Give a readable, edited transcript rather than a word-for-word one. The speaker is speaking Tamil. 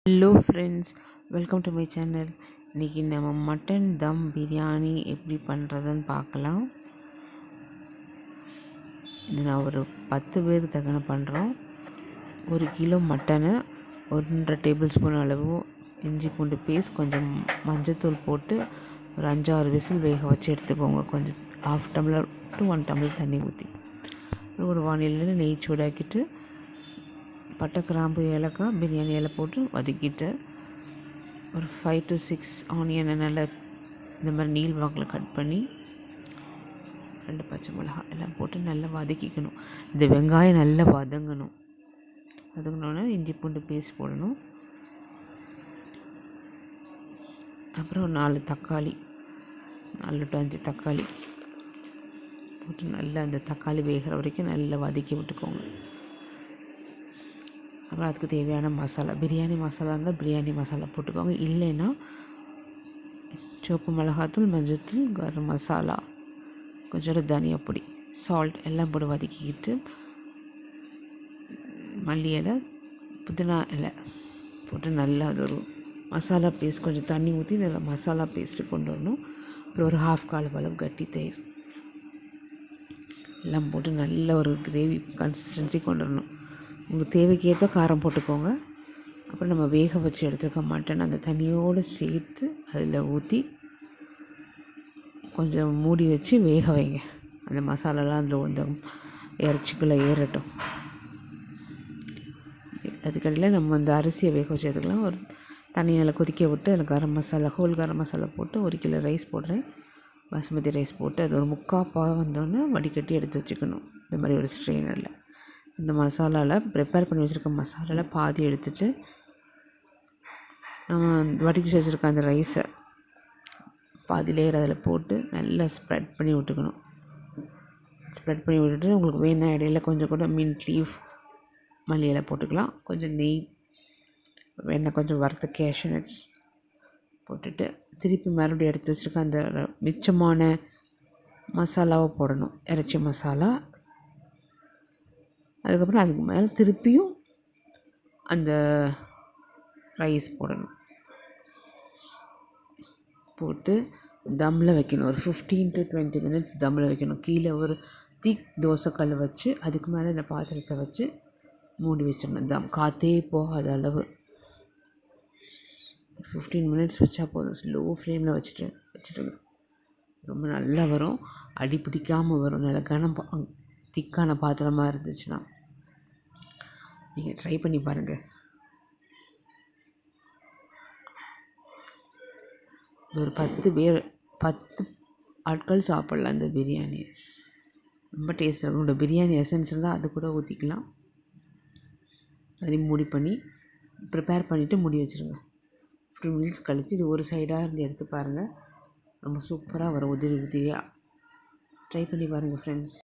Hello friends, welcome to my channel. இன்றைக்கி நம்ம மட்டன் தம் பிரியாணி எப்படி பண்ணுறதுன்னு பார்க்கலாம். இது நான் ஒரு 10 பேருக்கு தக்கன பண்ணுறோம். 1 கிலோ மட்டனு, 1.5 டேபிள் ஸ்பூன் அளவு இஞ்சி பூண்டு பேஸ்ட், கொஞ்சம் மஞ்சத்தூள் போட்டு ஒரு 5-6 விசில் வேக வச்சு எடுத்துக்கோங்க. கொஞ்சம் 1/2 டம்ளர் to 1 டம்ளர் தண்ணி ஊற்றி ஒரு வானிலையில் நெய் சூடாக்கிட்டு பட்டை, கிராம்பு, ஏலக்காய், பிரியாணி இலை போட்டு வதக்கிட்டு ஒரு 5 to 6 ஆனியனை நல்லா இந்த மாதிரி நீள் வாக்கில் கட் பண்ணி 2 பச்சை மிளகாய் எல்லாம் போட்டு நல்லா வதக்கிக்கணும். இந்த வெங்காயம் நல்லா வதங்கினோன்னே இஞ்சி பூண்டு பேஸ்ட் போடணும். அப்புறம் 4 தக்காளி, 4 to 5 தக்காளி போட்டு நல்லா அந்த தக்காளி வேகிற வரைக்கும் நல்லா வதக்கி விட்டுக்கோங்க. அப்புறம் அதுக்கு தேவையான மசாலா, பிரியாணி மசாலா இருந்தால் பிரியாணி மசாலா போட்டுக்கோங்க. இல்லைன்னா சிவப்பு மிளகாத்தூள், மஞ்சத்தூள், கரம் மசாலா, கொஞ்சம் தனியா பொடி, சால்ட் எல்லாம் போட்டு வதக்கிக்கிட்டு மல்லி இலை, புதினா இலை போட்டு நல்லா அது ஒரு மசாலா பேஸ்ட், கொஞ்சம் தண்ணி ஊற்றி நல்லா மசாலா பேஸ்ட்டு கொண்டு வரணும். அப்புறம் ஒரு 1/2 கால் அளவு கட்டி தயிர் எல்லாம் போட்டு நல்ல ஒரு கிரேவி கன்சிஸ்டன்சி கொண்டு வரணும். உங்கள் தேவைக்கேற்ப காரம் போட்டுக்கோங்க. அப்புறம் நம்ம வேக வச்சு எடுத்துருக்க மட்டன் அந்த தண்ணியோடு சேர்த்து அதில் ஊற்றி கொஞ்சம் மூடி வச்சு வேக வைங்க. அந்த மசாலாலாம் அதில் வந்து இறைச்சிக்குள்ளே ஏறட்டும். அதுக்கடையில் நம்ம அந்த அரிசியை வேக வச்சு எடுத்துக்கலாம். ஒரு தண்ணி நல்லா கொதிக்க விட்டு அதில் கரம் மசாலா, ஹோல் கரம் மசாலா போட்டு 1 கிலோ ரைஸ் போடுறேன். பாஸ்மதி ரைஸ் போட்டு அது ஒரு 3/4 பாகம் வந்தோடனே வடிகட்டி எடுத்து வச்சுக்கணும். இந்த மாதிரி ஒரு ஸ்ட்ரெயினரில் இந்த மசாலாவில் ப்ரிப்பேர் பண்ணி வச்சுருக்க மசாலாவில் பாதி எடுத்துகிட்டு நம்ம வடித்து வச்சுருக்க அந்த ரைஸை பாதி லேயர் அதில் போட்டு நல்லா ஸ்ப்ரெட் பண்ணி விட்டுக்கணும். ஸ்ப்ரெட் பண்ணி விட்டுட்டு உங்களுக்கு வேணா இடையில கொஞ்சம் கூட மின்ட் லீஃப், மல்லி இலை போட்டுக்கலாம். கொஞ்சம் நெய், வேணால் கொஞ்சம் வறுத்த கேஷ்யூ நட்ஸ் போட்டுட்டு திருப்பி மறுபடியும் எடுத்து வச்சுருக்க அந்த மிச்சமான மசாலாவை போடணும், இறைச்சி மசாலா. அதுக்கப்புறம் அதுக்கு மேலே திருப்பியும் அந்த ரைஸ் போடணும். போட்டு தம்மில் வைக்கணும். ஒரு 15 to 20 minutes தம்மில் வைக்கணும். கீழே ஒரு திக் தோசைக்கல் வச்சு அதுக்கு மேலே இந்த பாத்திரத்தை வச்சு மூடி வச்சிடணும். தம் காற்றே போகாத அளவு 15 minutes வச்சா போதும். ஸ்லோ ஃப்ளேமில் வச்சுட்டு ரொம்ப நல்லா வரும். அடி பிடிக்காமல் வரும். நல்ல திக்கான பாத்திரமாக இருந்துச்சுன்னா நீங்கள் ட்ரை பண்ணி பாருங்கள். ஒரு 10 ஆட்கள் சாப்பிட்லாம் இந்த பிரியாணி. ரொம்ப டேஸ்ட்டாக இருக்கும். உங்களோட பிரியாணி எசன்ஸ் இருந்தால் அது கூட ஊற்றிக்கலாம். அதையும் மூடி பண்ணி ப்ரிப்பேர் பண்ணிவிட்டு மூடி வச்சுருங்க. 15 minutes கழித்து இது ஒரு சைடாக இருந்து எடுத்து பாருங்கள். ரொம்ப சூப்பராக வரும், உதிரியாக. ட்ரை பண்ணி பாருங்கள் ஃப்ரெண்ட்ஸ்.